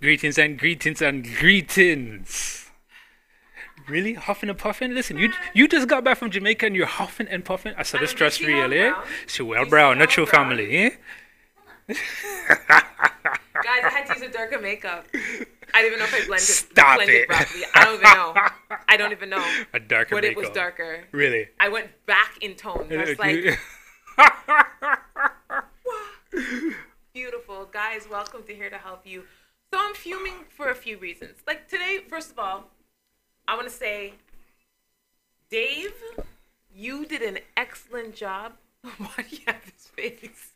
Greetings and greetings and greetings. Really? Huffing and puffing? Listen, you just got back from Jamaica and you're huffing and puffing? I saw the stress real, eh? Well Brown, not your family, eh? Guys, I had to use a darker makeup. I didn't even know if I Stop blended it. properly. I don't even know. I don't even know. A darker But makeup. it was darker. Really? I went back in tone. I was like, beautiful. Guys, welcome to Here to Help You. So I'm fuming for a few reasons. Like today, first of all, I want to say, Dave, you did an excellent job. Why do you have this face?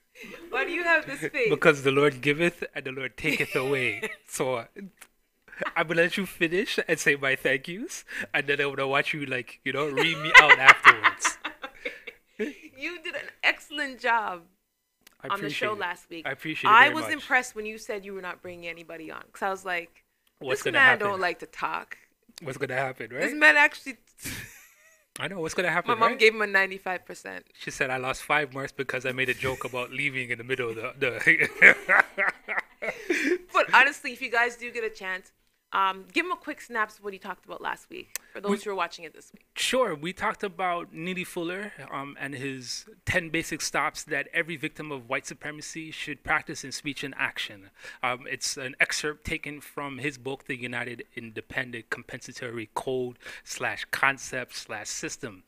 Why do you have this face? Because the Lord giveth and the Lord taketh away. So I'm going to let you finish and say my thank yous. And then I'm going to watch you, like, you know, read me out afterwards. Okay. You did an excellent job on the show last week. I appreciate it very was much. impressed when you said you were not bringing anybody on. Because I was like, What's this gonna man happen? don't like to talk. What's going to happen, right? This man actually... I know what's going to happen, My mom right? gave him a 95%. She said I lost 5 marks because I made a joke about leaving in the middle of the But honestly, if you guys do get a chance, give him a quick snaps of what he talked about last week for those who are watching it this week. Sure, we talked about Neely Fuller and his 10 basic stops that every victim of white supremacy should practice in speech and action. It's an excerpt taken from his book, The United Independent Compensatory Code/Concept/System.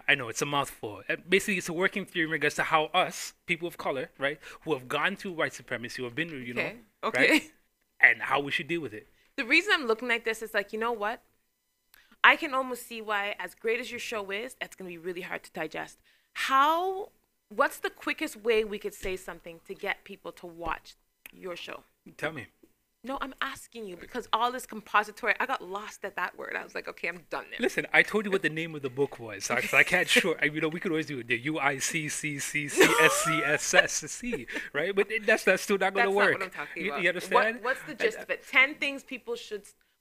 I know, it's a mouthful. Basically, it's a working theory in regards to how us, people of color, right, who have gone through white supremacy, who have been, you know, Okay. right, and how we should deal with it. The reason I'm looking like this is like, you know what? I can almost see why, as great as your show is, it's going to be really hard to digest. What's the quickest way we could say something to get people to watch your show? Tell me. No, I'm asking you because all this compository, I got lost at that word. I was like, okay, I'm done there. Listen, I told you what the name of the book was. So I can't you know, we could always do it. The UICCCCSCSSC, right? But that's still not going to work. That's not what I'm talking about. You understand? What's the gist of it? 10 things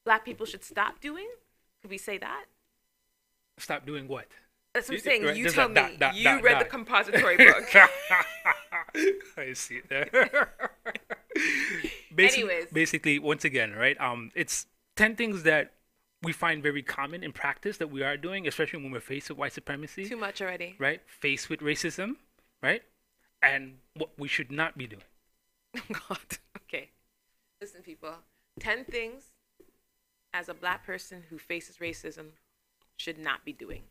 black people should stop doing? Could we say that? Stop doing what? That's what I'm saying. Right, You there's tell a me. dot, Read the dot. compository book. I see it there. Anyways. Basically, once again, right? It's 10 things that we find very common in practice that we are doing, especially when we're faced with white supremacy. Too much already. Right? Faced with racism, right? And what we should not be doing. God. Okay. Listen, people. 10 things as a black person who faces racism should not be doing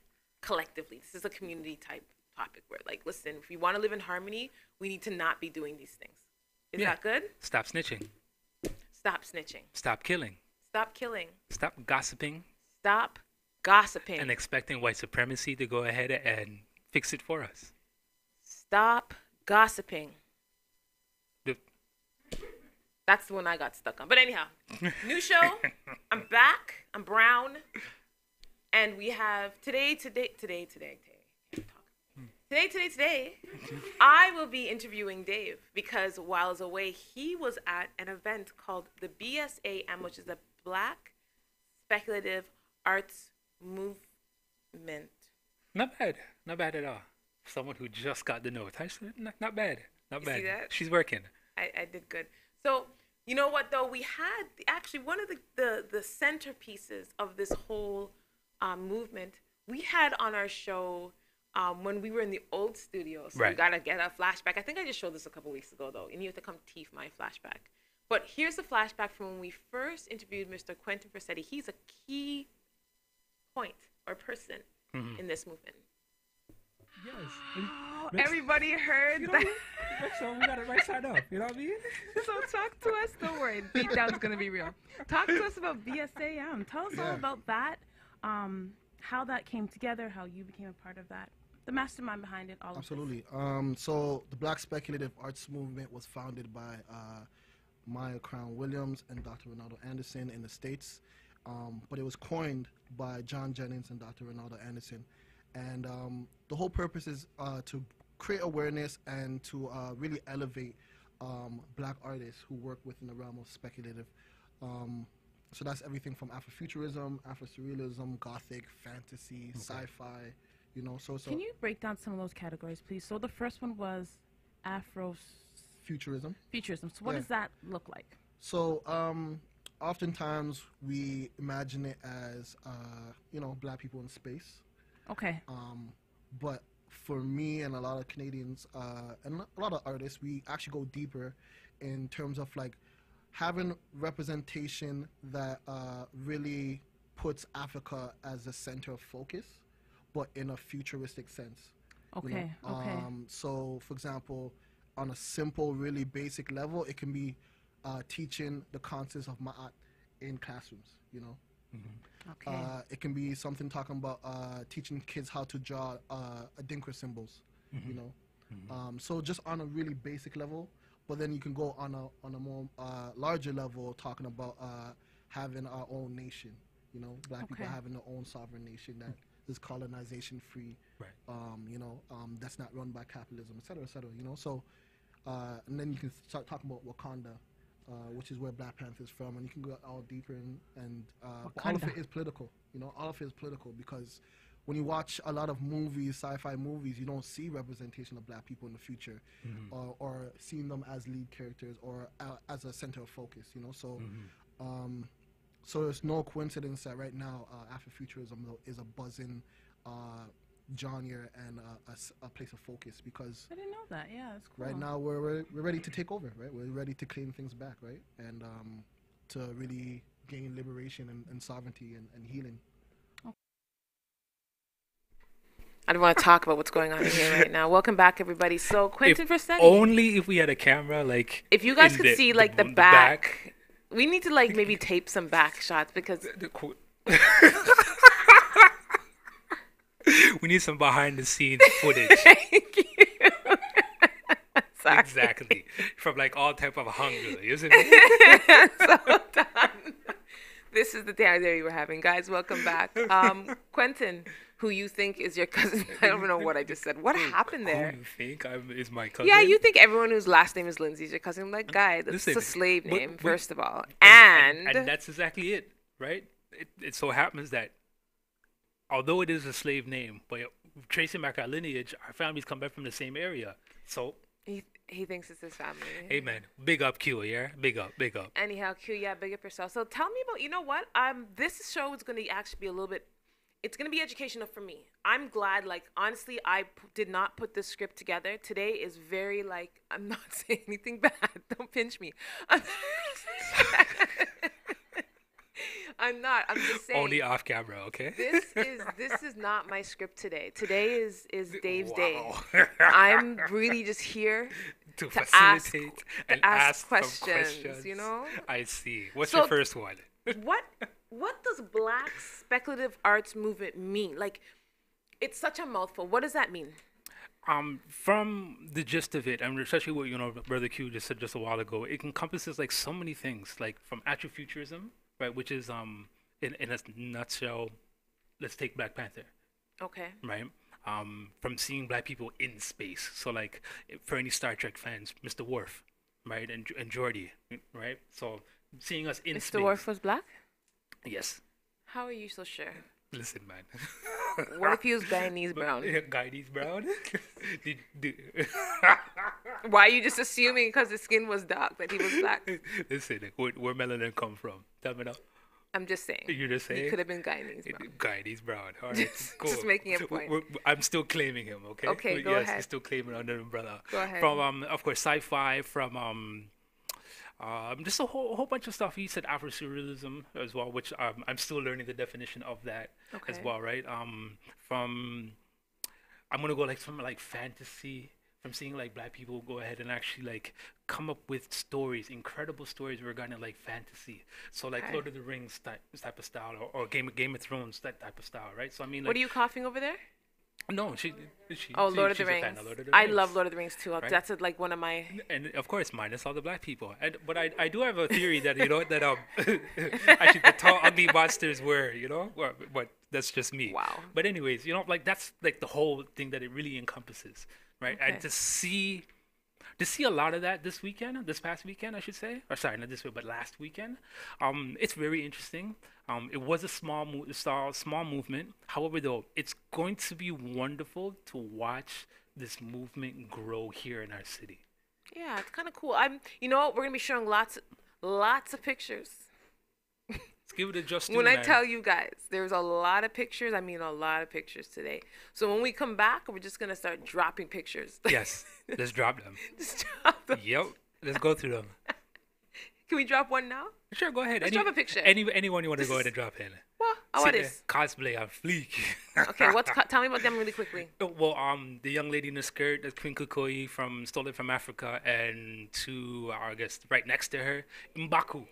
collectively. This is a community type topic. Where like, listen, if we want to live in harmony, we need to not be doing these things. Is Yeah. that good? Stop snitching. Stop snitching. Stop killing. Stop killing. Stop gossiping Stop gossiping. and expecting white supremacy to go ahead and fix it for us. Stop gossiping. The- That's the one I got stuck on. But anyhow, new show. I'm back. I'm Brown. And we have today. I will be interviewing Dave because while I was away, he was at an event called the BSAM, which is the Black Speculative Arts Movement. Not bad. Not bad at all. Someone who just got the note. Not bad. Not You bad. see that? She's working. I did good. So, you know what, though? We had actually one of the centerpieces of this whole movement we had on our show when we were in the old studio. So Right. we got to get a flashback. I think I just showed this a couple weeks ago, though, and you have to come teeth my flashback. But here's a flashback from when we first interviewed Mr. Quentin Persetti. He's a key point or person in this movement. Yes. Oh, everybody heard that. So we got it right side up. You know what I mean? So talk to us. Don't worry. Beatdown's going to be real. Talk to us about BSAM. Tell us all about that, how that came together, how you became a part of that, the mastermind behind it, all Absolutely. So the Black Speculative Arts Movement was founded by Maya Crown Williams and Dr. Ronaldo Anderson in the States. But it was coined by John Jennings and Dr. Ronaldo Anderson. And the whole purpose is to create awareness and to really elevate black artists who work within the realm of speculative. So that's everything from Afrofuturism, Afrosurrealism, Gothic, fantasy, sci-fi, you know. So Can you break down some of those categories, please? So the first one was Futurism. Futurism. So what does that look like? So oftentimes we imagine it as, black people in space. Okay. But for me and a lot of Canadians and a lot of artists, we actually go deeper in terms of like having representation that really puts Africa as a center of focus, but in a futuristic sense. Okay. Okay. So, for example, on a simple, really basic level, it can be teaching the concepts of Ma'at in classrooms, you know. Okay. It can be something talking about teaching kids how to draw Adinkra symbols, you know. So just on a really basic level, but then you can go on a more larger level, talking about having our own nation, you know, black people having their own sovereign nation that is colonization free, that's not run by capitalism, et cetera, you know. So, and then you can start talking about Wakanda, which is where Black Panther is from, and you can go all deeper and all of it is political, you know. All of it is political because when you watch a lot of movies, sci-fi movies, you don't see representation of black people in the future, or seeing them as lead characters or as a center of focus, you know. So, so it's no coincidence that right now Afrofuturism is a buzzing genre and a place of focus because I didn't know that. Yeah, that's cool. right now we're ready to take over, right? We're ready to claim things back, right? And to really gain liberation and sovereignty and healing. I don't want to talk about what's going on here right now. Welcome back, everybody. So, Quentin Versetti. Only if we had a camera, like. If you guys could see, like, the back. We need to, like, maybe tape some back shots because. We need some behind the scenes footage. Thank you. Sorry. Exactly. From, like, all type of hunger, isn't it? So done. This is the day we're having. Guys, welcome back. Quentin, who you think is your cousin. I don't know what I just said. What happened there? Who you think is my cousin? Yeah, you think everyone whose last name is Lindsay is your cousin. I'm like, guy, that's Listen, a slave name, but- first of all. And that's exactly it, right? It so happens that although it is a slave name, but tracing back our lineage, our families come back from the same area. So, he thinks it's his family. hey, man, big up Q, yeah? Big up. Anyhow, Q, yeah, big up yourself. So tell me about, you know what? This show is going to actually be a little bit, it's going to be educational for me. I'm glad, like, honestly, I did not put this script together. Today is very, like, I'm not saying anything bad. Don't pinch me. I'm not. I'm just saying. Only off camera, okay? This is not my script today. Today is Dave's day. Wow. I'm really just here to ask facilitate and ask some questions, you know? I see. What's So- your first one? What does Black Speculative Arts Movement mean? Like, it's such a mouthful. What does that mean? From the gist of it, and especially what Brother Q just said just a while ago, it encompasses like so many things, like from Afrofuturism, right, which is in a nutshell, let's take Black Panther, Okay. right? From seeing black people in space, so like for any Star Trek fans, Mr. Worf, right, and Geordi, right? So seeing us in space. Mr. Worf was black? Yes. How are you so sure? Listen, man. What if he was Guyanese brown? Guyanese brown? Why are you just assuming because his skin was dark that he was black? Listen, where melanin come from? Tell me now. I'm just saying. You're just saying? He could have been Guyanese brown. Guyanese brown. All right, cool. Just making a point. I'm still claiming him, okay? Okay, But go yes, ahead. he's still claiming under the umbrella. Go ahead. From, of course, sci-fi, from just a whole bunch of stuff. He said Afro-surrealism as well, which I'm still learning the definition of that as Okay. well, right? From I'm gonna go like from like fantasy, from seeing like black people go ahead and actually like come up with stories, incredible stories regarding like fantasy. So like Okay. Lord of the Rings type of style, or Game of Thrones that type of style, right? So I mean, like, What are you coughing over there? no, she Oh, Lord of the she's a fan Rings. of Lord of the I Rings. love Lord of the Rings too. Right? That's like one of my. And of course, minus all the black people. But I do have a theory that that actually the tall ugly monsters were, but that's just me. Wow. But anyways, like that's like the whole thing that it really encompasses, right? Okay. And to see a lot of that this past weekend, I should say, or sorry, not this week, but last weekend, it's very interesting. It was a small movement. However, though, it's going to be wonderful to watch this movement grow here in our city. Yeah, it's kind of cool. You know what? We're gonna be showing lots of pictures. Let's give it a just When due, I man. tell you guys, there's a lot of pictures. I mean, a lot of pictures today. So when we come back, we're just gonna start dropping pictures. Yes, let's drop them. Just drop them. Yep, let's go through them. Can we drop one now? Sure, go ahead. Let's drop a picture. Anyone you want to go ahead and drop in. Well, what is? Cosplay on fleek. Okay, tell me about them really quickly. Well, the young lady in the skirt, that's Queen Kukoi from Stolen from Africa, and to I guess right next to her, M'Baku.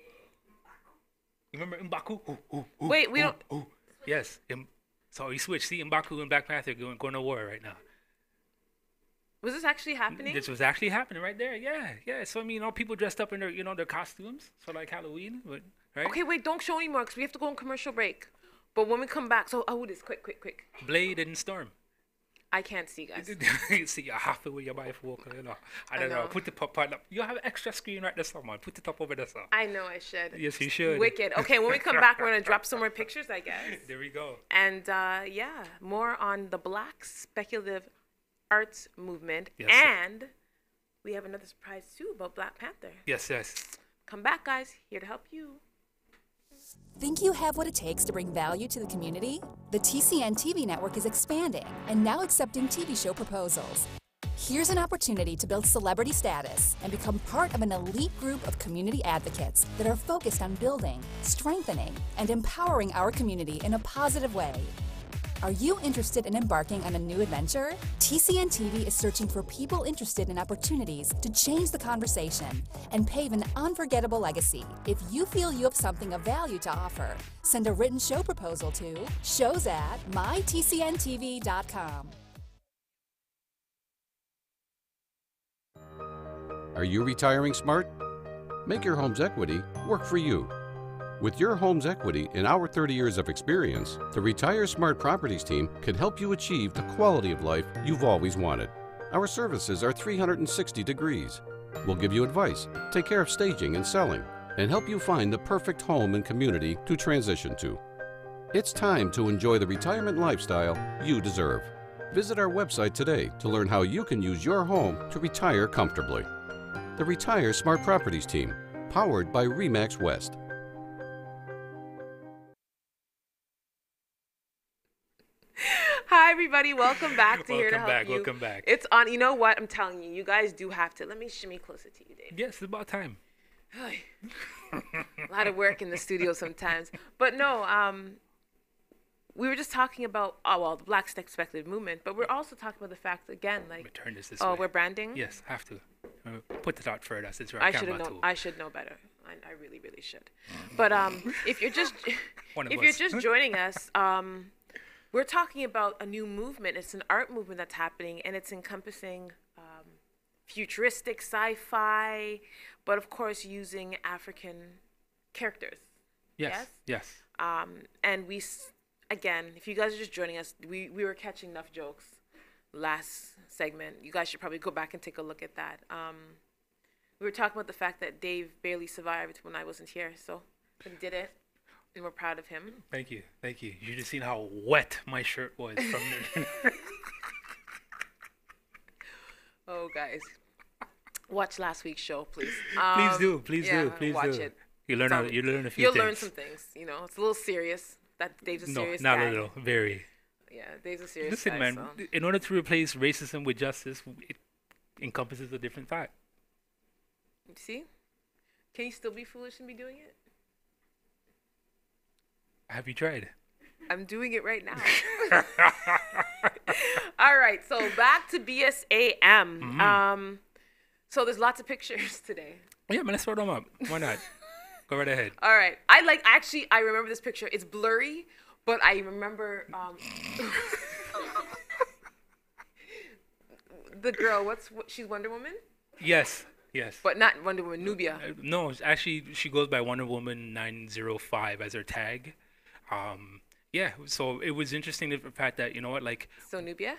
You remember M'Baku? Wait, we don't. Yes. So you switch. See M'Baku and Black Panther going to war right now. Was this actually happening? This was actually happening right there. Yeah. So I mean, people dressed up in their their costumes for like Halloween, but right. Okay, wait, don't show anymore because we have to go on commercial break. But when we come back, this quick. Blade and Storm. I can't see, guys. You see, you have to wear your bifocal, I don't know. know. Put the pop on up. You have an extra screen right there, someone. Put it up over there, sir. I know I should. Yes, you should. Wicked. Okay, when we come back, we're gonna drop some more pictures, I guess. There we go. And yeah, more on the Black Speculative Arts Movement. Yes, sir. And we have another surprise too about Black Panther. Yes. Come back, guys. Here to help you. Think you have what it takes to bring value to the community? The TCN TV network is expanding and now accepting TV show proposals. Here's an opportunity to build celebrity status and become part of an elite group of community advocates that are focused on building, strengthening, and empowering our community in a positive way. Are you interested in embarking on a new adventure? TCN TV is searching for people interested in opportunities to change the conversation and pave an unforgettable legacy. If you feel you have something of value to offer, send a written show proposal to shows@mytcntv.com. Are you retiring smart? Make your home's equity work for you. With your home's equity and our 30 years of experience, the Retire Smart Properties team can help you achieve the quality of life you've always wanted. Our services are 360 degrees. We'll give you advice, take care of staging and selling, and help you find the perfect home and community to transition to. It's time to enjoy the retirement lifestyle you deserve. Visit our website today to learn how you can use your home to retire comfortably. The Retire Smart Properties team, powered by RE/MAX West. Hi, everybody. Welcome back to Here to Help You. Welcome back. It's on. You know what? I'm telling you, you guys do have to. Let me shimmy closer to you, Dave. Yes, it's about time. A lot of work in the studio sometimes. But no, we were just talking about, the Black Speculative Movement, but we're also talking about the fact, again, like, Turn this way. we're branding? Yes, have to. Put it out further since we're I on should camera have too. known. I should know better. I really, really should. But if you're just One of if you're us. just joining us, we're talking about a new movement. It's an art movement that's happening, and it's encompassing futuristic sci-fi, but of course using African characters. Yes. Yes. And again, if you guys are just joining us, we were catching enough jokes last segment. You guys should probably go back and take a look at that. We were talking about the fact that Dave barely survived when I wasn't here, but he did it, and we're proud of him. Thank you. Thank you. You just seen how wet my shirt was from the. Oh, guys, watch last week's show, please. Please do. Please watch do. it. You learn a few things. You'll learn some things. It's a little serious. That Dave's a serious guy. No, not a little. Very. Yeah, Dave's a serious Listen, guy. man. So. In order to replace racism with justice, it encompasses a different thought. See? Can you still be foolish and be doing it? Have you tried? I'm doing it right now. All right, so back to BSAM. Mm-hmm. So there's lots of pictures today. Yeah, man, let's throw them up. Why not? Go right ahead. All right. I remember this picture. It's blurry, but I remember the girl, she's Wonder Woman? Yes. Yes. But not Wonder Woman, Nubia. No, actually, she goes by Wonder Woman 905 as her tag. Yeah, so it was interesting the fact that, So Nubia?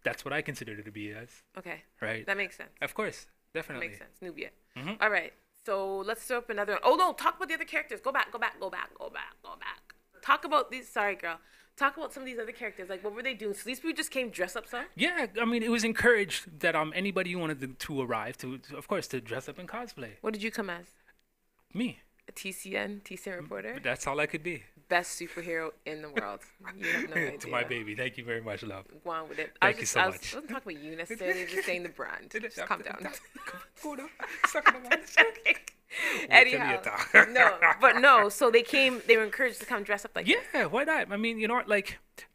that's what I considered it to be as. Okay. Right. That makes sense. Of course. Definitely. Makes sense. Nubia. Mhm. All right. So let's throw up another one. Oh, no. Talk about the other characters. Go back. Talk about these. Sorry, girl. Talk about some of these other characters. Like, what were they doing? So these people just came dressed up some? Yeah, I mean, it was encouraged that anybody who wanted to arrive of course, to dress up in cosplay. What did you come as? Me. A TCN reporter? That's all I could be. Best superhero in the world. You have no idea. To my baby. Thank you very much, love. Go on with it. Thank you so much. I wasn't talking about you necessarily, just saying the brand. Just calm down. Anyhow, no. So they were encouraged to come dress up like this. Yeah, why not? I mean,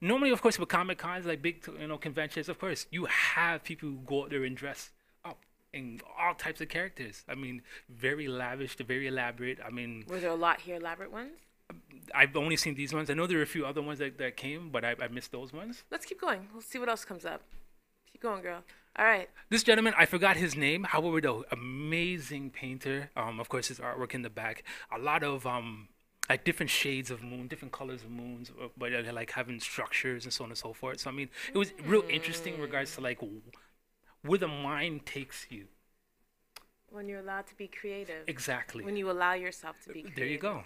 normally, of course, with Comic Cons, like big, conventions, of course, you have people who go out there and dress up in all types of characters. I mean, very lavish to very elaborate. I mean, were there a lot here elaborate ones? I've only seen these ones. I know there are a few other ones that came, but I missed those ones. Let's keep going. We'll see what else comes up. Keep going, girl. All right. This gentleman, I forgot his name. However, though, amazing painter. Of course, his artwork in the back. A lot of like different shades of moon, different colors of moons, but like having structures and so on and so forth. So I mean, it was real interesting in regards to like where the mind takes you. When you're allowed to be creative. Exactly. When you allow yourself to be creative. There you go.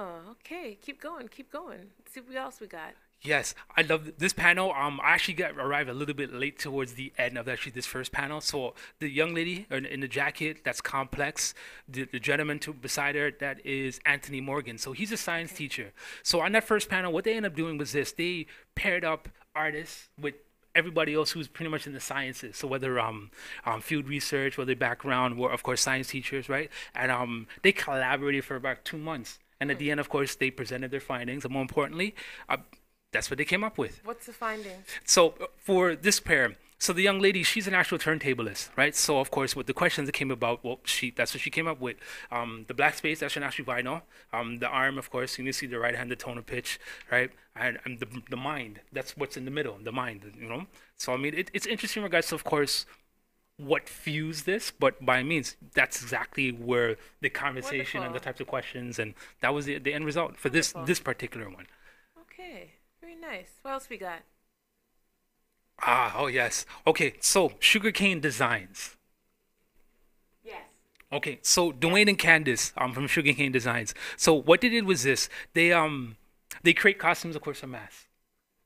Oh, okay. Keep going. Let's see what else we got. Yes, I love this panel. I actually arrived a little bit late towards the end of actually this first panel. So the young lady in the jacket, that's Complex. The gentleman beside her, that is Anthony Morgan. So he's a science teacher. So on that first panel, what they ended up doing was this. They paired up artists with everybody else who's pretty much in the sciences. So whether field research, whether background, or of course science teachers, right? And they collaborated for about 2 months. And at the end, of course, they presented their findings. And more importantly, that's what they came up with. What's the findings? So for this pair, so the young lady, she's an actual turntablist, right? So of course, with the questions that came about, that's what she came up with. The black space, that's an actual vinyl. The arm, of course, you can see the right hand, the tone of pitch, right? And the mind, that's what's in the middle, the mind, So I mean, it's interesting in regards to, of course, what fused this, but by means, that's exactly where the conversation and the types of questions, and that was the end result for this particular one. Okay, very nice. What else we got? Oh yes. Okay, so Sugarcane Designs. Yes. Okay, so Dwayne and Candace from Sugarcane Designs. So what they did was this: they create costumes, of course, for masks.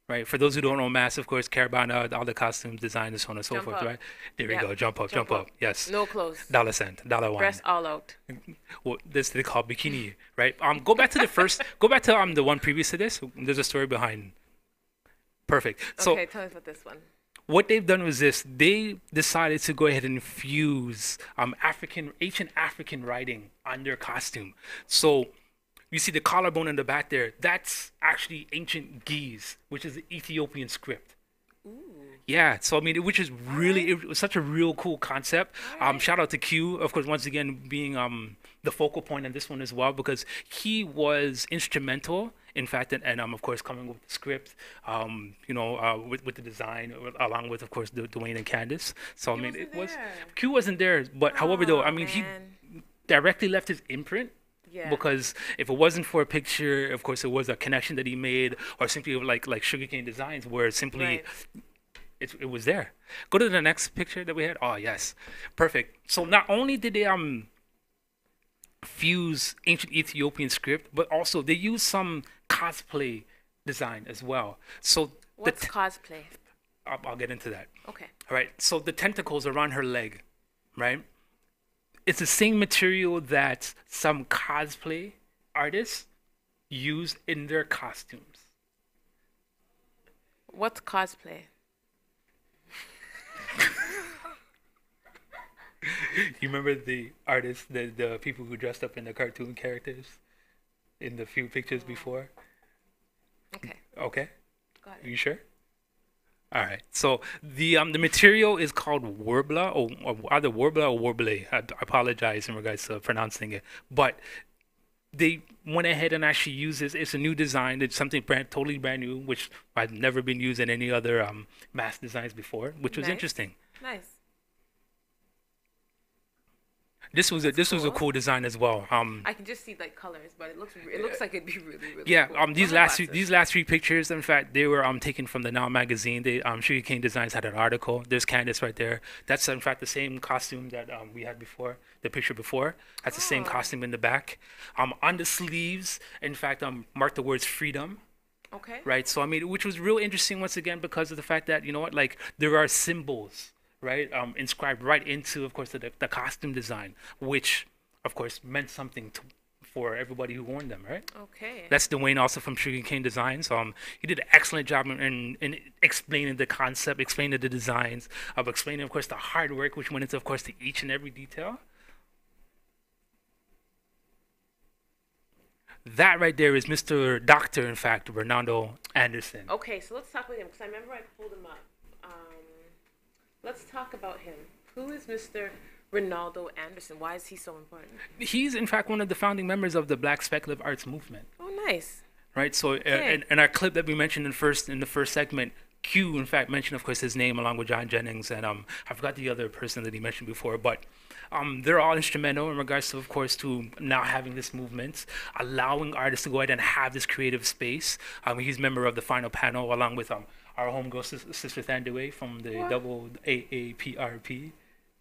Right. For those who don't know masks, of course, Caravana, all the costumes, design, and so on and so forth. Right. There we go. Jump up. Yes. No clothes. $1 cent, $1. Dress all out. Well, this they call bikini, right? Go back to the first. Go back to the one previous to this. There's a story behind. Perfect. So okay, tell us about this one. what they've done was this: they decided to go ahead and infuse ancient African writing on their costume. So you see the collarbone in the back there. That's actually ancient Ge'ez, which is the Ethiopian script. Yeah, so I mean, which is really, it was such a real cool concept. Shout out to Q, of course, once again being the focal point in this one as well, because he was instrumental, in fact, and of course coming with the script, with the design, along with of course Dwayne and Candace. So I mean, Q wasn't there, but however though, I mean, he directly left his imprint. Yeah. Because if it wasn't for a picture, of course, it was a connection that he made, or simply like Sugarcane Designs, where simply it was there. Go to the next picture that we had. Oh yes, perfect. So not only did they fuse ancient Ethiopian script, but also they used some cosplay design as well. So what's cosplay? I'll get into that. Okay. All right. So the tentacles around her leg, right? It's the same material that some cosplay artists use in their costumes. What's cosplay? You remember the artists, the people who dressed up in the cartoon characters in the few pictures before? Okay. Okay. Got it. Are you sure? All right. So the material is called Worbla, or either Worbla or Worble. I apologize in regards to pronouncing it, but they went ahead and actually used this. It's a new design. It's something totally brand new, which I've never been used in any other mass designs before, which was interesting. Nice. This was a cool design as well. I can just see like colors, but it looks like it'd be really yeah. Cool. These last three pictures, in fact, they were taken from the Now magazine. They Sugarcane Designs had an article. There's Candace right there. That's in fact the same costume that we had before. The picture before. That's the same costume in the back. On the sleeves, in fact, marked the words freedom. Okay. Right. So I mean, which was real interesting once again because of the fact that like there are symbols. Right, inscribed right into, of course, the costume design, which, of course, meant something for everybody who worn them, right? Okay. That's Dwayne, also from Sugarcane Designs. He did an excellent job in explaining the concept, explaining the designs, explaining, of course, the hard work which went into, of course, each and every detail. That right there is Mr. Doctor, in fact, Ronaldo Anderson. Okay, so let's talk about him because I remember I pulled him up. Let's talk about him. Who is Mr. Ronaldo Anderson? Why is he so important? He's, in fact, one of the founding members of the Black Speculative Arts Movement. Oh, nice. Right. So, in our clip that we mentioned in the first segment, Q, in fact, mentioned, of course, his name along with John Jennings, and I forgot the other person that he mentioned before, but they're all instrumental in regards to, of course, to now having this movement, allowing artists to go ahead and have this creative space. He's a member of the final panel along with our homegirl sister Thandaway from the double AAPRP.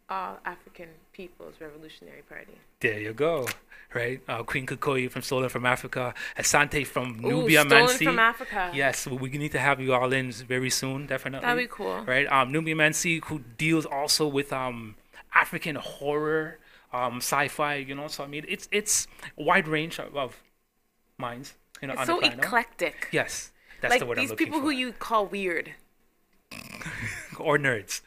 African People's Revolutionary Party. There you go. Right? Queen Kikoyi from Stolen from Africa. Asante from Nubia Mansi. Stolen from Africa. Yes, we need to have you all in very soon, definitely. That'd be cool. Right? Nubia Mansi, who deals also with African horror, sci-fi, so I mean, it's a wide range of minds. It's on so the panel. Eclectic. Yes. That's the word I'm looking for. Like these people who you call weird. Or nerds.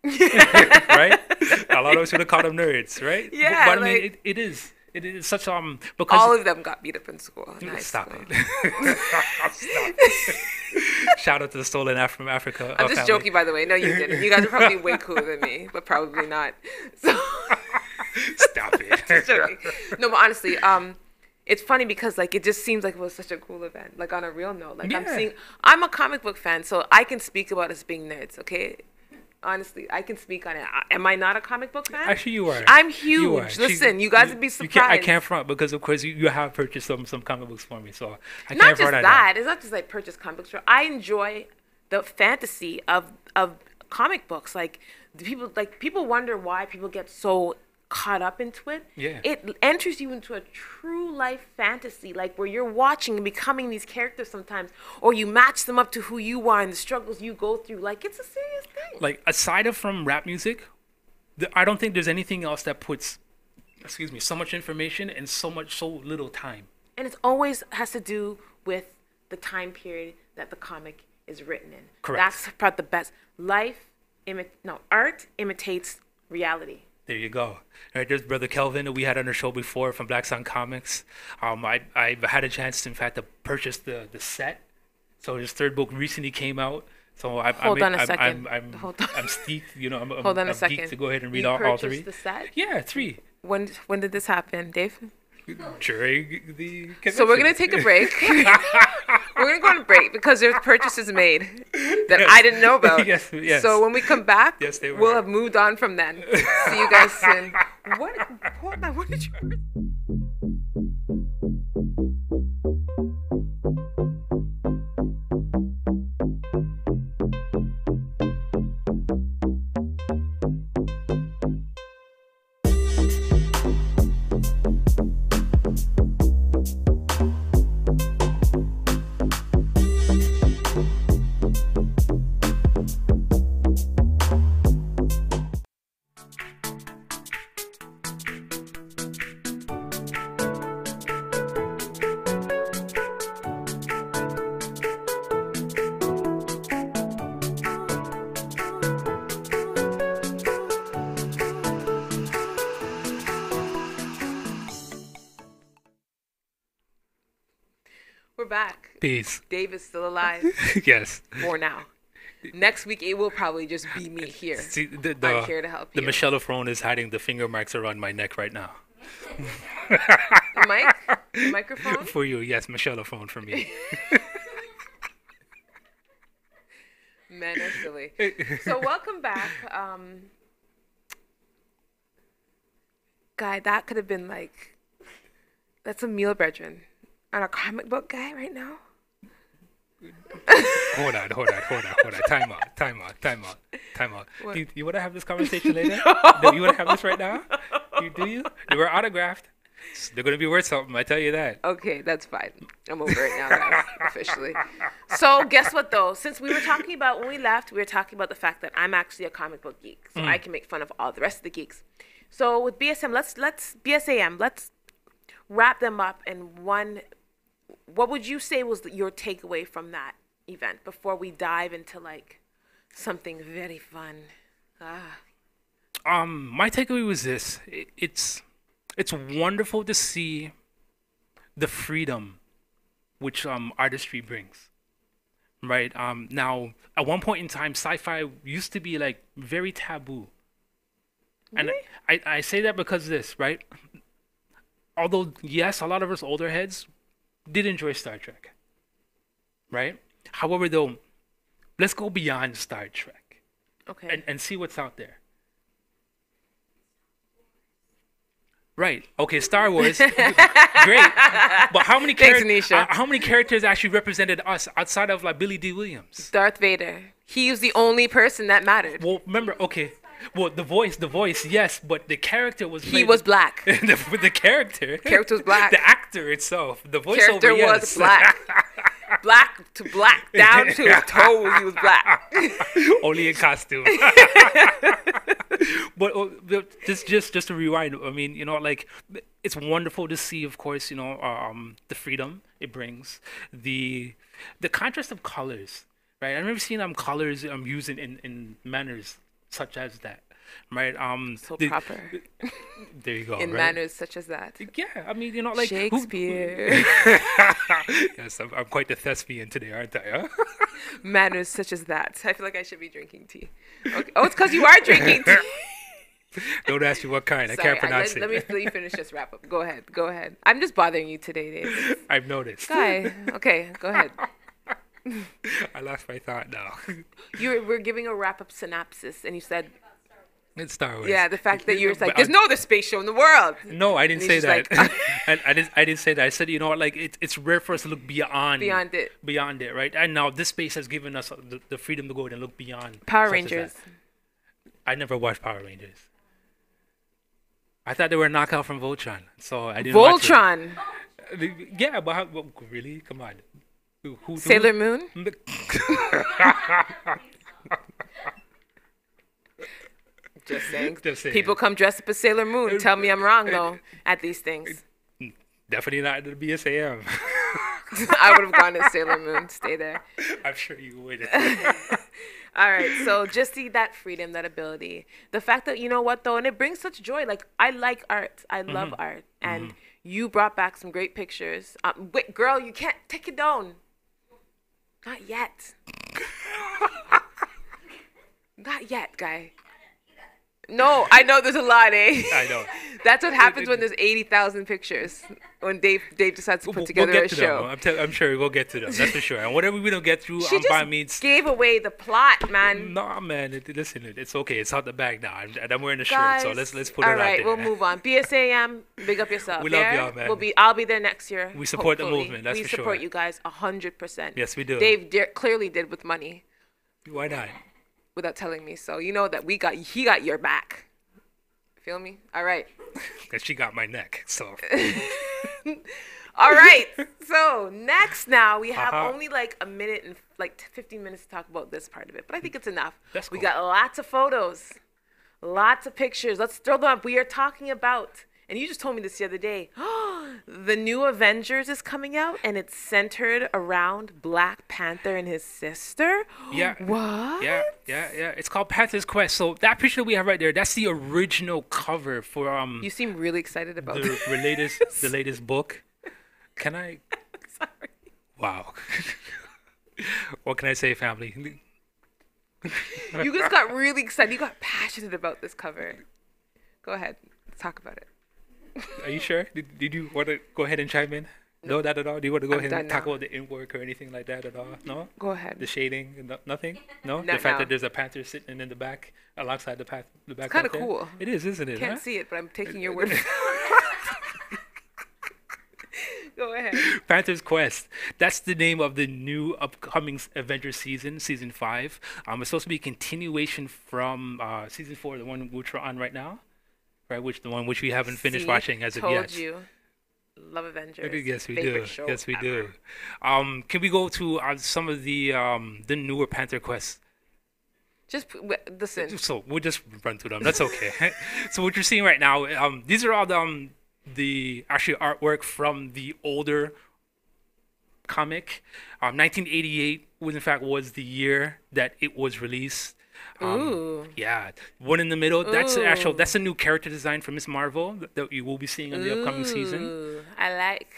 Right? A lot of us would have called them nerds, right? Yeah. But I mean, it is such because all of them got beat up in school. Nice. Stop it. Stop it. Shout out to the Stolen from Africa. I'm just family. joking, by the way. No, you didn't. You guys are probably way cooler than me, but probably not. So stop it. Just joking. No, but honestly, it's funny because like it just seems like it was such a cool event. Like on a real note, like I'm a comic book fan, so I can speak about us being nerds. Okay, honestly, I can speak on it. Am I not a comic book fan? Actually, you are. I'm huge. Listen, you guys would be surprised. I can't front because of course you have purchased some comic books for me, so I not can't just front on that. It's not just like purchase comic books. I enjoy the fantasy of comic books. Like people wonder why people get so caught up into it. Yeah. It enters you into a true life fantasy, like where you're watching and becoming these characters sometimes, or you match them up to who you are and the struggles you go through. Like it's a serious thing. Like aside from rap music, I don't think there's anything else that puts, so much information and so little time. And it always has to do with the time period that the comic is written in. Correct. That's probably the best. Art imitates reality. There you go. All right, there's Brother Kelvin that we had on the show before from Black Sun Comics. I've had a chance, in fact, to purchase the set. So his third book recently came out. So Hold on a second. I'm steeped. You know, I'm Hold on a second. geeked to go ahead and read You all three. purchased the set? Yeah, 3. When did this happen, Dave? During the convention. So we're gonna take a break. We're gonna go on a break because there's purchases made that I didn't know about. Yes. So when we come back, Yes, they were. we'll have moved on from then. See you guys soon. Hold on. What did you? We're back. Peace. Dave is still alive Yes. for now. Next week it will probably just be me here. See, I'm here to help the you. Michelle Lafrone is hiding the finger marks around my neck right now. The mic? The microphone? For you, yes, Michelle Lafrone for me. Men are silly. So welcome back. Guy, that could have been like, that's a meal brethren on a comic book guy right now. Hold on. Time out. What? Do you want to have this conversation later? Do you want to have this right now? Do you? They were autographed. They're going to be worth something, I tell you that. Okay, that's fine. I'm over it now, guys, officially. So guess what, though? Since we were talking about, when we left, we were talking about the fact that I'm actually a comic book geek. So I can make fun of all the rest of the geeks. So with BSM, let's wrap them up in one. What would you say was your takeaway from that event before we dive into like something very fun? My takeaway was this. It's wonderful to see the freedom which artistry brings. Right? Now, at one point in time, sci-fi used to be like very taboo. And I say that because this, right? Although, yes, a lot of us older heads did enjoy Star Trek. Right? However, though, let's go beyond Star Trek. Okay. And see what's out there. Right. Okay, Star Wars. Great. But how many characters actually represented us outside of like Billy D. Williams? Darth Vader. He was the only person that mattered. Well, remember, okay. Well, the voice, yes, but the character was He was black. the character Character was black. The actor itself, the voiceover, Character yes. was black. Black to black, down to his toes, he was black. Only in costume. But just to rewind, I mean, you know, like, it's wonderful to see, of course, you know, the freedom it brings, the contrast of colors, right? I remember seeing colors used in manners such as that, right? So proper. There you go. In right? manners such as that. Yeah, I mean, you know, like Shakespeare. Yes, I'm quite the thespian today, aren't I? Huh? Manners such as that. I feel like I should be drinking tea. Okay. Oh, it's because you are drinking tea. Don't ask me what kind. I can't pronounce it. Let me finish this wrap up. Go ahead. I'm just bothering you today, Dave. I've noticed. Guy. Okay, go ahead. I lost my thought now. We're giving a wrap up synopsis, and you said It's Star Wars. Yeah, the fact that you're like, there's no other space show in the world. No, I didn't say that. Like, I didn't say that. I said, you know what, like it's rare for us to look beyond it, right? And now this space has given us the freedom to go and look beyond. Power Rangers. I never watched Power Rangers. I thought they were a knockout from Voltron, so I didn't Voltron. Watch it. Yeah, but really? Come on. Who Sailor Moon? Just saying. People come dressed up as Sailor Moon. Tell me I'm wrong, though, at these things. Definitely not the BSAM. I would have gone as Sailor Moon. Stay there. I'm sure you would. All right, so just see that freedom, that ability. The fact that, you know what, though, and it brings such joy. Like, I like art. I love art. And you brought back some great pictures. Wait, girl, you can't take it down. Not yet. Not yet, guy. No, I know there's a lot, eh? I know. That's what happens when there's 80,000 pictures. When Dave decides to put together we'll a show. I'm sure we'll get to them. That's for sure. And whatever we don't get through, She by just means. gave away the plot, man. No, man. Listen, it's okay. It's out the bag now. I'm wearing a Guys, shirt, so let's put it all out right, there. we'll move on. BSAM, big up yourself. We love there. y'all, man. I'll be there next year. We support the hopefully. movement, that's we for sure. support you guys 100%. Yes, we do. Dave clearly did with money Why not? without telling me, so you know that he got your back. Feel me? All right. Because she got my neck. So. All right. So next, now we have only like a minute and like 15 minutes to talk about this part of it, but I think it's enough. That's cool. We got lots of photos, lots of pictures. Let's throw them up. We are talking about, and you just told me this the other day, the new Avengers is coming out, and it's centered around Black Panther and his sister. Yeah. What? Yeah. It's called Panther's Quest. So that picture we have right there, that's the original cover for You seem really excited about the latest book. Can I? Sorry. Wow. What can I say, family? You just got really excited. You got passionate about this cover. Go ahead. Let's talk about it. Are you sure? Did you want to go ahead and chime in? No, that at all? Do you want to go ahead and talk now. about the inwork or anything like that at all? No? Go ahead. The shading? Nothing? No? No, The fact no. that there's a panther sitting in the back alongside the back. It's kind of panther? cool. It is, isn't it? Can't huh? see it, but I'm taking your word. Go ahead. Panther's Quest. That's the name of the new upcoming Avengers season 5. It's supposed to be a continuation from season 4, the one which we're on right now, right? The one which we haven't finished watching as of yet. Told you. Love Avengers. Yes, we Favorite do. show Yes, we ever. do. Can we go to some of the newer Panther quests? Just listen. So we'll just run through them. That's okay. So what you're seeing right now, these are all the actual artwork from the older comic. 1988 was the year that it was released. Ooh. Yeah, one in the middle. That's Ooh. that's a new character design for Miss Marvel that you will be seeing in the upcoming season. Ooh, I like.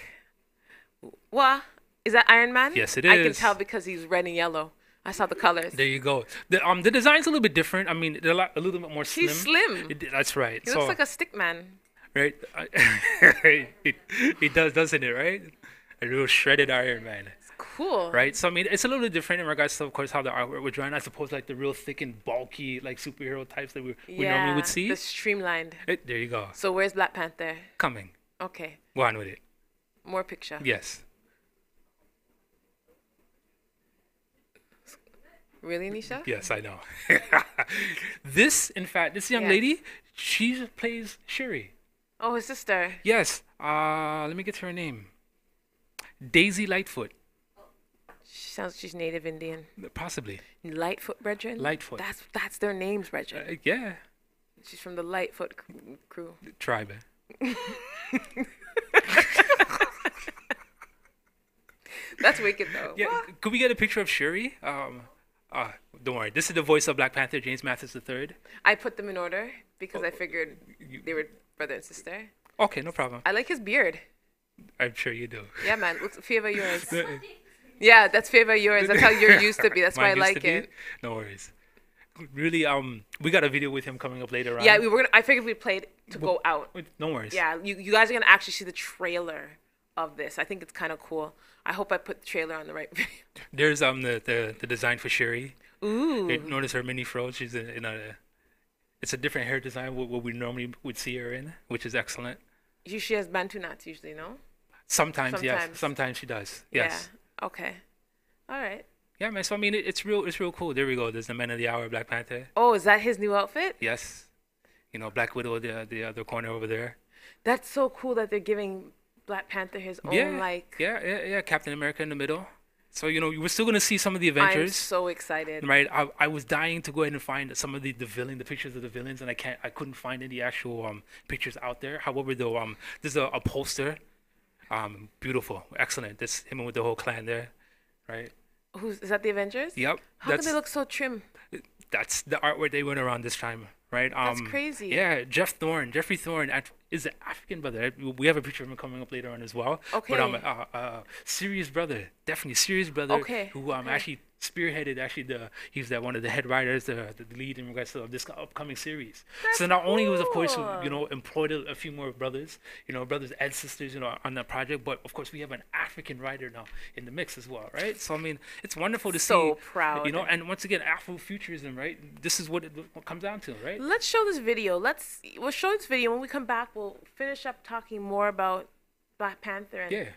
What? Is that Iron Man? Yes, it I can is. tell because he's red and yellow. I saw the colors. There you go. The design's a little bit different. I mean, they're a little bit more slim. He's slim. That's right. He looks like a stick man. Right? It does, doesn't it, right? A real shredded Iron Man. Cool. Right? So, I mean, it's a little bit different in regards to, of course, how the artwork was drawn, as opposed to, like, the real thick and bulky, like, superhero types that we normally would see. The streamlined. There you go. So where's Black Panther? Coming. Okay. Go on with it. More picture. Yes. Really, Nisha? Yes, I know. This young Yes. lady, she plays Shuri. Oh, his sister. Yes. Let me get to her name. Daisy Lightfoot. She's native Indian. Possibly. Lightfoot, brethren? Lightfoot. That's their names, brethren. Yeah. She's from the Lightfoot crew. Tribe. That's wicked, though. Yeah. What? Could we get a picture of Shuri? Don't worry. This is the voice of Black Panther, James Mathis III. I put them in order because I figured they were brother and sister. Okay, no problem. I like his beard. I'm sure you do. Yeah, man. Looks favor yours. Yeah, that's favor yours. That's how you're used to be. That's why I Mine used like to be? it. No worries. Really, we got a video with him coming up later on. Yeah, I figured we played to go out. No worries. Yeah, you guys are gonna actually see the trailer of this. I think it's kind of cool. I hope I put the trailer on the right video. There's the design for Shuri. Ooh. Notice her mini fro. She's in a. It's a different hair design what we normally would see her in, which is excellent. She has Bantu knots usually, no? Sometimes, yes. Sometimes. Sometimes she does. Yes. Yeah. Okay. All right. Yeah, man. So I mean, it's real cool. There we go. There's the Man of the Hour, Black Panther. Oh, is that his new outfit? Yes. You know, Black Widow, the other corner over there. That's so cool that they're giving Black Panther his own Yeah. Captain America in the middle. So you know, we're still gonna see some of the Avengers. I'm so excited. Right. I was dying to go ahead and find some of the pictures of the villains, and I couldn't find any actual pictures out there. However, though, there's a poster Beautiful, excellent. This him with the whole clan there, right? Is that the Avengers? Yep. How can they look so trim? That's the artwork they went around this time, right? That's crazy. Yeah, Jeffrey Thorne is an African brother. We have a picture of him coming up later on as well. Okay. But serious brother, definitely serious brother. Okay. Who actually spearheaded he's one of the head writers, the lead in regards to this upcoming series. That's so not only was of course cool. employed a few more brothers, brothers and sisters, on that project, but of course we have an African writer now in the mix as well, right? So I mean, it's wonderful to see. So proud. And once again, Afrofuturism, right? This is what it comes down to, right? Let's show this video. We'll show this video. When we come back, we'll finish up talking more about Black Panther. And, yeah.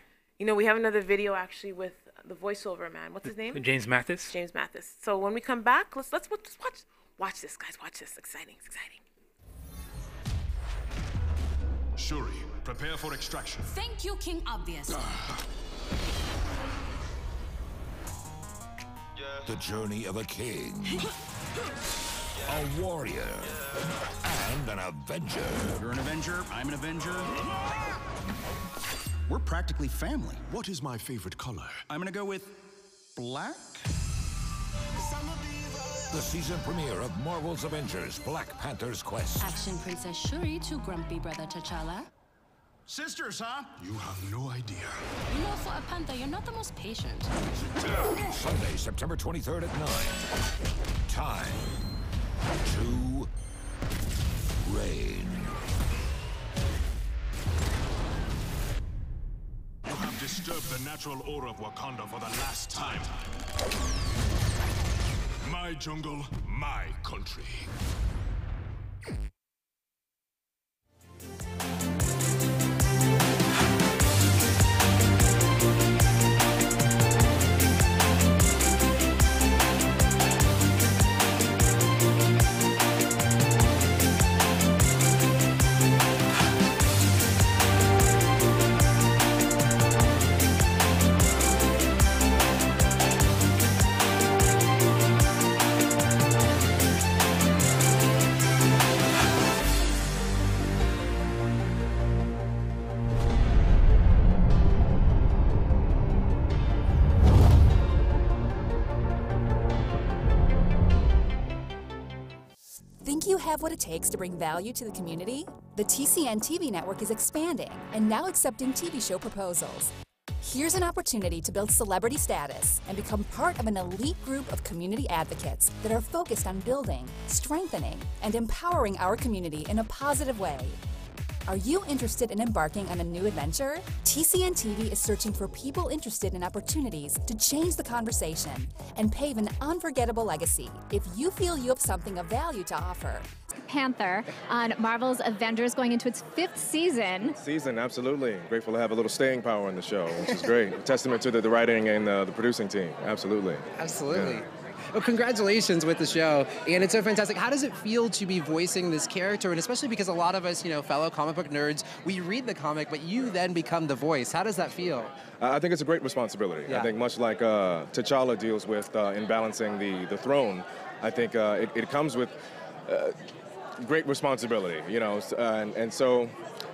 We have another video actually with the voiceover man. What's his name? James Mathis. James Mathis. So when we come back, let's watch this, guys. Watch this. Exciting. It's exciting. Shuri, prepare for extraction. Thank you, King Obvious. The journey of a king, a warrior, and an Avenger. You're an Avenger, I'm an Avenger. We're practically family. What is my favorite color? I'm gonna go with black. The season premiere of Marvel's Avengers, Black Panther's Quest. Action Princess Shuri to grumpy brother T'Challa. Sisters, huh? You have no idea. You know, for a panther, you're not the most patient. Sunday, September 23rd at 9. Time to reign. You have disturbed the natural order of Wakanda for the last time. My jungle, my country. Think you have what it takes to bring value to the community? The TCN TV network is expanding and now accepting TV show proposals. Here's an opportunity to build celebrity status and become part of an elite group of community advocates that are focused on building, strengthening, and empowering our community in a positive way. Are you interested in embarking on a new adventure? TCN TV is searching for people interested in opportunities to change the conversation and pave an unforgettable legacy. If you feel you have something of value to offer, Panther on Marvel's Avengers going into its 5th season. Absolutely. Grateful to have a little staying power in the show, which is great. A testament to the writing and the producing team. Absolutely. Absolutely. Yeah. Well, congratulations with the show, and it's so fantastic. How does it feel to be voicing this character, and especially because a lot of us, fellow comic book nerds, we read the comic, but you then become the voice. How does that feel? I think it's a great responsibility. Yeah. I think much like T'Challa deals with in balancing the throne, I think it comes with great responsibility, and so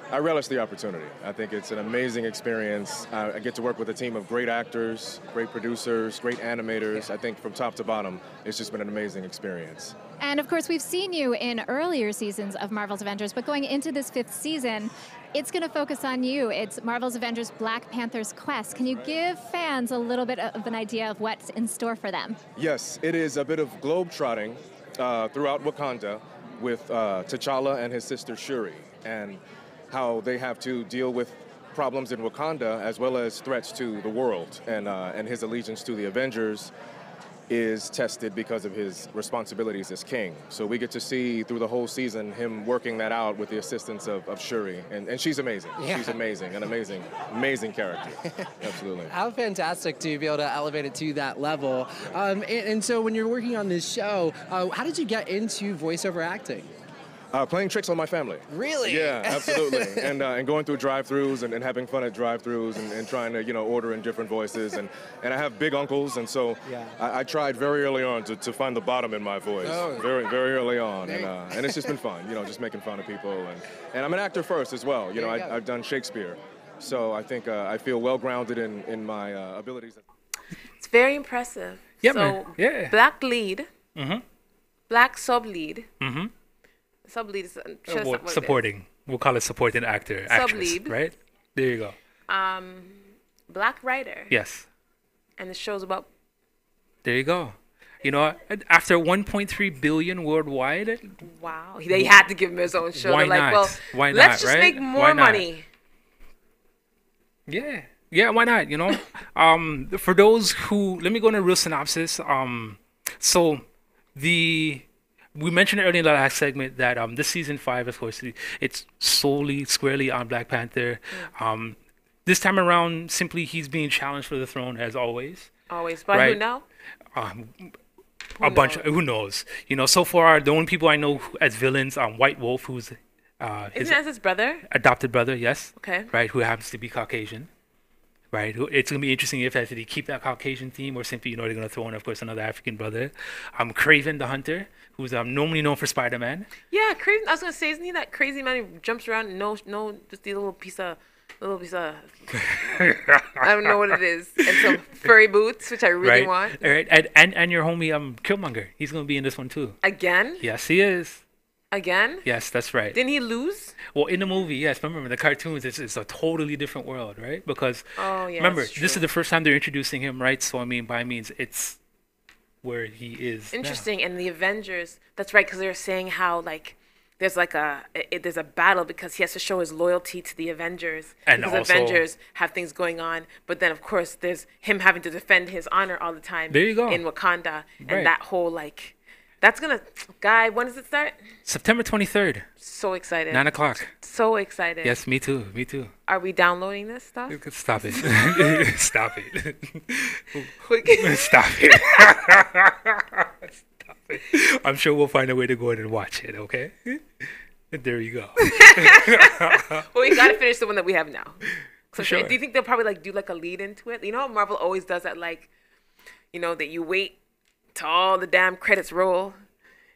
I relish the opportunity. I think it's an amazing experience. I get to work with a team of great actors, great producers, great animators. I think from top to bottom, it's just been an amazing experience. And of course, we've seen you in earlier seasons of Marvel's Avengers, but going into this 5th season, it's going to focus on you. It's Marvel's Avengers Black Panther's Quest. Can you give fans a little bit of an idea of what's in store for them? Yes, it is a bit of globe-trotting throughout Wakanda with T'Challa and his sister Shuri, and how they have to deal with problems in Wakanda as well as threats to the world. And his allegiance to the Avengers is tested because of his responsibilities as king. So we get to see through the whole season him working that out with the assistance of Shuri. And she's amazing. Yeah. She's amazing, an amazing character. Absolutely. How fantastic to be able to elevate it to that level. And so when you're working on this show, how did you get into voiceover acting? Playing tricks on my family. Really? Yeah, absolutely. and going through drive-thrus and having fun at drive-thrus and trying to, order in different voices. And I have big uncles, and so I tried very early on to find the bottom in my voice. Oh. Very, very early on. And it's just been fun, just making fun of people. And I'm an actor first as well. I've done Shakespeare. So I think I feel well grounded in my abilities. It's very impressive. Yeah, so, man. Yeah. Black lead, Mm-hmm. black sub lead. Mm-hmm. Sub lead is Supporting. We'll call it supporting actor, actress, Sub-lead. right? There you go. Black writer. Yes. And the show's about. There you go. You know, after 1.3 billion worldwide. Wow. They had to give him his own show. Why They're like, not? well, Why not, let's just right? make more money. Yeah. Yeah, why not? You know, for those who, let me go into a real synopsis. So we mentioned earlier in the last segment that this season 5, of course, it's solely squarely on Black Panther. This time around, simply he's being challenged for the throne as always. Always, but right? who now? Who knows? You know, so far the only people I know as villains, White Wolf, who's isn't that his brother? Adopted brother, yes. Okay. Right, who happens to be Caucasian. Right, it's gonna be interesting if they keep that Caucasian theme, or simply, you know, they're gonna throw in, of course, another African brother. Craven the Hunter, who's normally known for Spider-Man. Yeah, Craven. I was gonna say, isn't he that crazy man who jumps around and just the little piece of. I don't know what it is, and some furry boots, which I really want. Right, and your homie Killmonger, he's gonna be in this one too. Again? Yes, he is. Again? Yes, that's right. Didn't he lose? Well, in the movie, yes. Remember, the cartoons, it's a totally different world, right? Because remember, this is the first time they're introducing him, right? So I mean, by means, it's where he is. Interesting. And the Avengers, that's right, because they were saying how like there's like there's a battle because he has to show his loyalty to the Avengers, and because also, Avengers have things going on, but then of course there's him having to defend his honor all the time. There you go. In Wakanda, and that whole like. That's gonna, Guy, when does it start? September 23rd. So excited. 9 o'clock. So excited. Yes, me too. Me too. Are we downloading this stuff? Stop it. Stop it. Stop it. Stop it. I'm sure we'll find a way to go in and watch it, okay? There you go. Well, we gotta finish the one that we have now. So sure. Do you think they'll probably like do like a lead into it? You know how Marvel always does that, like, you know, that you wait till all the damn credits roll,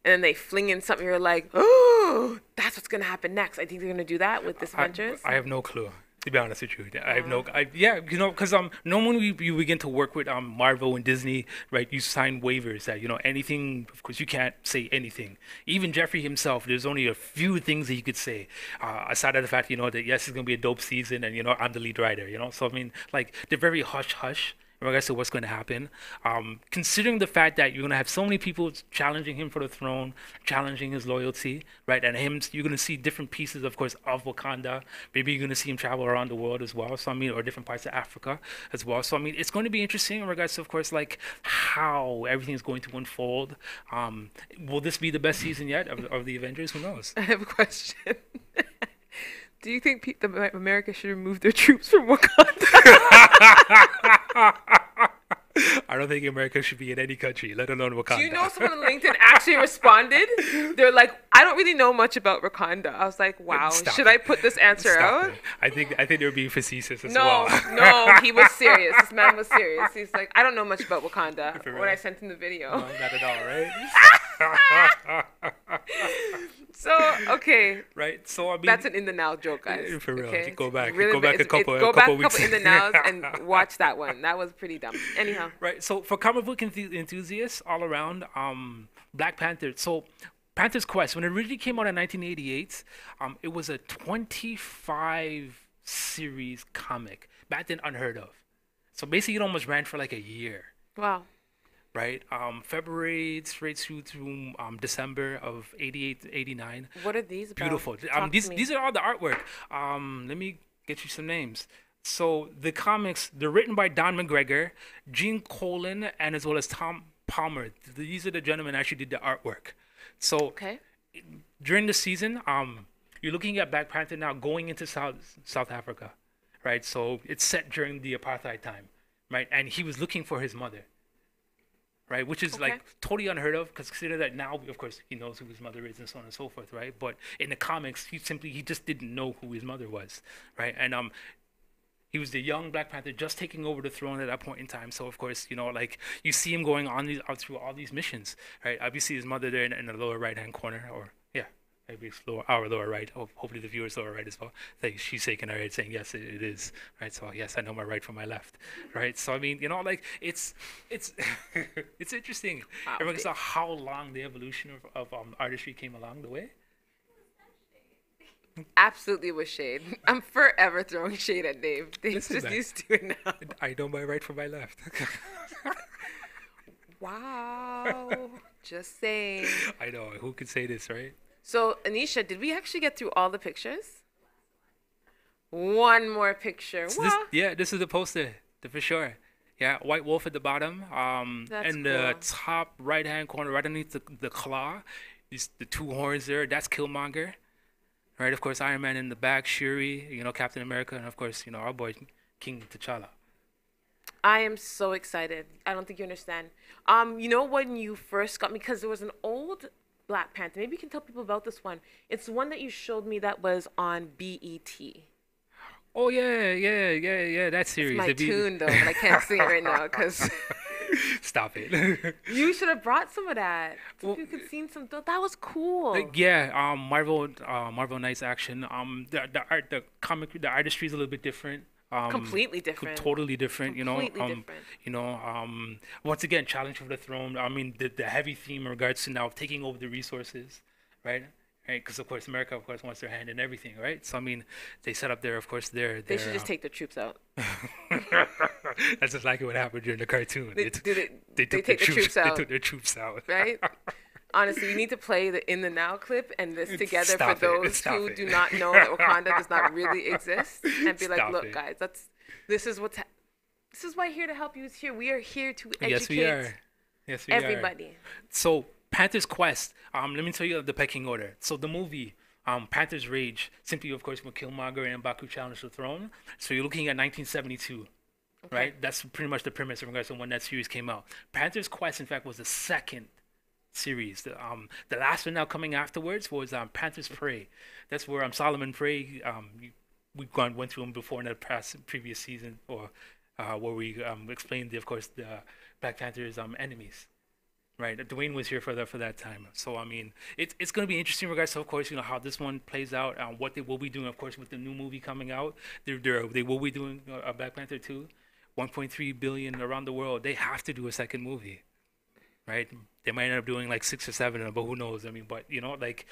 and then they fling in something. You're like, oh, that's what's gonna happen next. I think they're gonna do that with this Avengers. I have no clue, to be honest with you. I have you know, because normally you begin to work with Marvel and Disney, right? You sign waivers that, you know, anything. Of course, you can't say anything. Even Jeffrey himself, there's only a few things that he could say, aside of the fact, you know, that yes, it's gonna be a dope season, and you know, I'm the lead writer. You know, so I mean, like, they're very hush hush in regards to what's going to happen. Considering the fact that you're going to have so many people challenging him for the throne, challenging his loyalty, right? And you're going to see different pieces, of course, of Wakanda. Maybe you're going to see him travel around the world as well. So, I mean, or different parts of Africa as well. So, I mean, it's going to be interesting in regards to, of course, like how everything is going to unfold. Will this be the best season yet of the Avengers? Who knows? I have a question. Do you think America should remove their troops from Wakanda? I don't think America should be in any country, let alone Wakanda. Do you know someone on LinkedIn actually responded? They're like, I don't really know much about Wakanda. I was like, wow, should I put this answer out? I think they're being facetious as well. No, he was serious. This man was serious. He's like, I don't know much about Wakanda when I sent him the video. No, not at all, right? So, okay. Right, so I mean, that's an in the now joke, guys. For real. Okay? Go back really, a couple weeks. In the nows and watch that one. That was pretty dumb. Anyhow. Right, so for comic book enthusiasts all around, Black Panther. So Panther's Quest, when it originally came out in 1988, it was a 25 series comic. Back then, unheard of. So basically, it almost ran for like a year. Wow. Right, February straight through December of 88 to 89. What are these about? Beautiful. These are all the artwork. Let me get you some names. So the comics, they're written by Don McGregor, Gene Colan, and as well as Tom Palmer. These are the gentlemen who actually did the artwork. So during the season, you're looking at Black Panther now going into South Africa, right? So it's set during the apartheid time, right? And he was looking for his mother. Right, which is like totally unheard of, because consider that now, of course, he knows who his mother is and so on and so forth, right? But in the comics, he just didn't know who his mother was, right? And he was the young Black Panther just taking over the throne at that point in time. So of course, you know, like you see him going on through all these missions, right? Obviously, his mother there in the lower right hand corner, or maybe it's our lower right. Hopefully the viewers lower right as well. She's shaking her head saying yes, it is, right? So yes, I know my right from my left, right? So I mean, you know, like it's it's interesting. Everyone saw how long the evolution of artistry came along the way. Absolutely with shade. I'm forever throwing shade at Dave. Dave's Listen, just man, used to it now. I know my right from my left. Wow. Just saying. I know. Who could say this, right? So, Anisha, did we actually get through all the pictures? One more picture. So Well, this is the poster, for sure. Yeah, white wolf at the bottom. That's and the cool. top right-hand corner, right underneath the claw, the two horns there. That's Killmonger. Right, of course, Iron Man in the back, Shuri, you know, Captain America, and of course, you know, our boy King T'Challa. I am so excited. I don't think you understand. You know when you first got me, because there was an old Black Panther. Maybe you can tell people about this one. It's the one that you showed me that was on BET. Oh yeah, that series. It's my tune though, but I can't sing it right now because. Stop it. You should have brought some of that. So you could see some. That was cool. Yeah, Marvel Knights action. The artistry is a little bit different. Completely different. Totally different. Completely different. You know, once again, challenge for the throne. I mean, the heavy theme in regards to now taking over the resources, right? Right, because of course America, of course, wants their hand in everything, right? So I mean, they set up there, of course, their They should just take the troops out. That's just like what happened during the cartoon. They took take the troops out. They took their troops out. Right? Honestly, we need to play the In the Now clip and this together for those who do not know that Wakanda does not really exist, and be like, look, guys, this is why Here to Help You is here. We are here to educate. Yes, we are. Yes, we everybody. Are. So Panther's Quest. Let me tell you the pecking order. So the movie, Panther's Rage, simply of course when Killmonger and M'Baku challenged the throne. So you're looking at 1972. Okay. Right? That's pretty much the premise in regards to when that series came out. Panther's Quest, in fact, was the second series. The last one now coming afterwards was Panther's Prey. That's where Solomon Prey, we went through him before in the previous season, or where we explained, of course, the Black Panther's enemies. Right, Dwayne was here for that time. So I mean, it's going to be interesting in regards to, of course, you know, how this one plays out, what they will be doing, of course, with the new movie coming out. They will be doing a Black Panther 2, 1.3 billion around the world. They have to do a second movie, right? They might end up doing like 6 or 7, but who knows? I mean, but you know, like,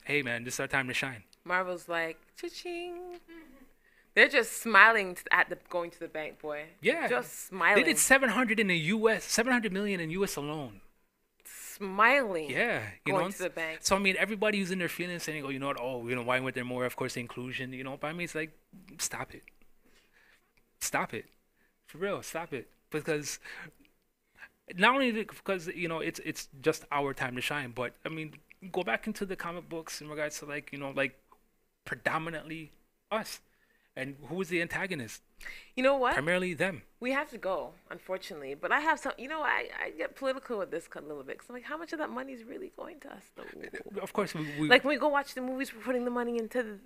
hey man, this is our time to shine. Marvel's like, cha-ching. They're just smiling at the going to the bank, boy. Yeah, just smiling. They did 700 million in U.S. alone. Smiling. Yeah, going to the bank. So I mean, everybody who's in their feelings saying, "Oh, you know what? Oh, you know, why weren't there more? Of course, inclusion. You know." But I mean, it's like, stop it, for real, stop it, because not only because you know it's just our time to shine, but I mean, go back into the comic books in regards to like, you know, like predominantly us, and who was the antagonist? You know what? Primarily them. We have to go, unfortunately. But I have some, you know, I get political with this a little bit. Because I'm like, how much of that money is really going to us, though? Of course. Like, when we go watch the movies, we're putting the money into the...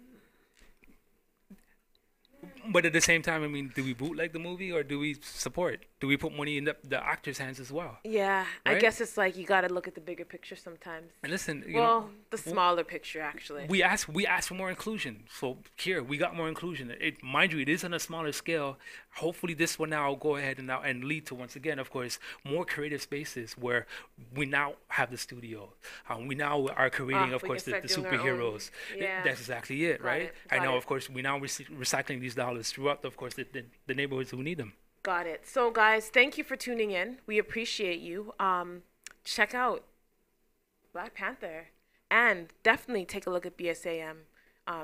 But at the same time, I mean, do we bootleg the movie or do we support? Do we put money in the actors' hands as well? Yeah, right? I guess it's like you got to look at the bigger picture sometimes. And listen, you know, the smaller picture, actually. We asked for more inclusion. So here, we got more inclusion. Mind you, it is on a smaller scale. Hopefully this will now go ahead and lead to, once again, of course, more creative spaces where we now have the studio. We now are creating, of course, the superheroes. Yeah. That's exactly it, right? I know, of course, we now recycling these dollars throughout, of course, the neighborhoods who need them. Got it. So, guys, thank you for tuning in. We appreciate you. Check out Black Panther, and definitely take a look at BSAM.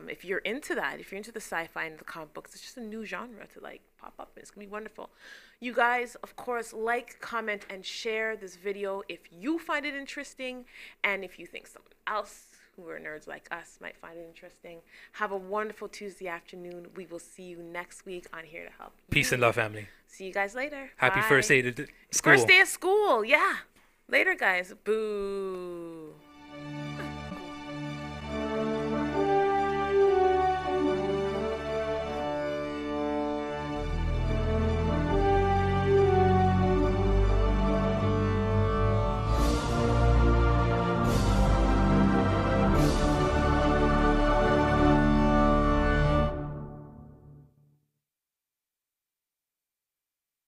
If you're into that, if you're into the sci-fi and the comic books, it's just a new genre to like pop up. It's gonna be wonderful. You guys, of course, like, comment, and share this video if you find it interesting, and if you think someone else who are nerds like us might find it interesting. Have a wonderful Tuesday afternoon. We will see you next week on Here to Help You. Peace and love, family. See you guys later. Happy Bye. first day to school. First day of school, yeah. Later, guys. Boo.